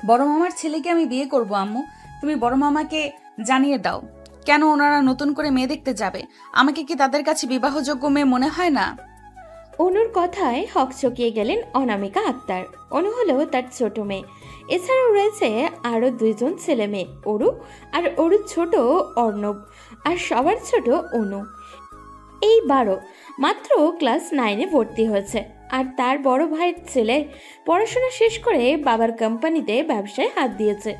বড় মামার ছেলেকে আমি বিয়ে করব আম্মু। তুমি বড় মামাকে জানিয়ে দাও। কেন ওনারা নতুন করে মেয়ে দেখতে যাবে? আমাকে কি তাদের কাছে বিবাহযোগ্য মেয়ে মনে হয় না? অনুর কথায় হকচকিয়ে গেলেন অনামিকা আক্তার। অনু হলো তার ছোট মেয়ে। এছাড়াও রয়েছে আরো দুইজন ছেলে মেয়ে, অরু আর অরুর ছোট অর্ণব, আর সবার ছোট অনু। এই 12, মাত্র ক্লাস 9-এ ভর্তি হয়েছে। আর তার বড় ভাইয়ের ছেলে পড়াশোনা শেষ করে বাবার কোম্পানিতে ব্যবসায় হাত দিয়েছে।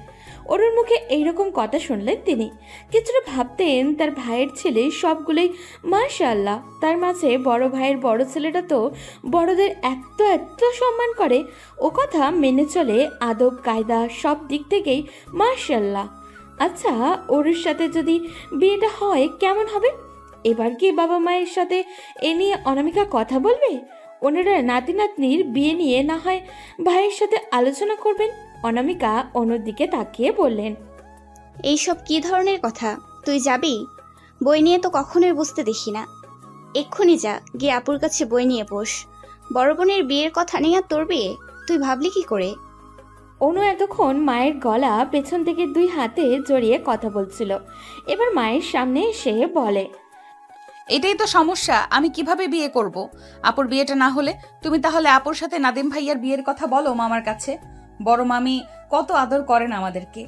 অরুর মুখে এইরকম কথা শুনলেন তিনি কিছুটা ভাবতেন তার ভাইয়ের ছেলে সবগুলোই মাশাআল্লাহ। তার মাঝে বড় ভাইয়ের বড় ছেলেটা তো বড়দের এত এত সম্মান করে, ও কথা মেনে চলে, আদব কায়দা সব দিক থেকেই মাশাআল্লাহ। আচ্ছা, অরুর সাথে যদি বিয়েটা হয় কেমন হবে? এবার কি বাবা মায়ের সাথে এ নিয়ে অনামিকা কথা বলবে? ওনারা নাতি নাতনির বিয়ে নিয়ে না হয় ভাইয়ের সাথে আলোচনা করবেন। অনামিকা অনুর দিকে তাকিয়ে বললেন, এইসব কি ধরনের কথা? তুই যাবি? বই নিয়ে তো কখনোই বুঝতে দেখি না। এক্ষুনি যা, গিয়ে আপুর কাছে বই নিয়ে বস। বড় বোনের বিয়ের কথা নিয়ে আর তোর বিয়ে? তুই ভাবলি কি করে? অনু এতক্ষণ মায়ের গলা পেছন থেকে 2 হাতে জড়িয়ে কথা বলছিল। এবার মায়ের সামনে এসে বলে, এটাই তো সমস্যা, আমি কিভাবে বিয়ে করব? আপুর বিয়েটা না হলে তুমি তাহলে আপুর সাথে নাদিম ভাইয়ার বিয়ের কথা বলো মামার কাছে। বড় মামি কত আদর করেন আমাদেরকে।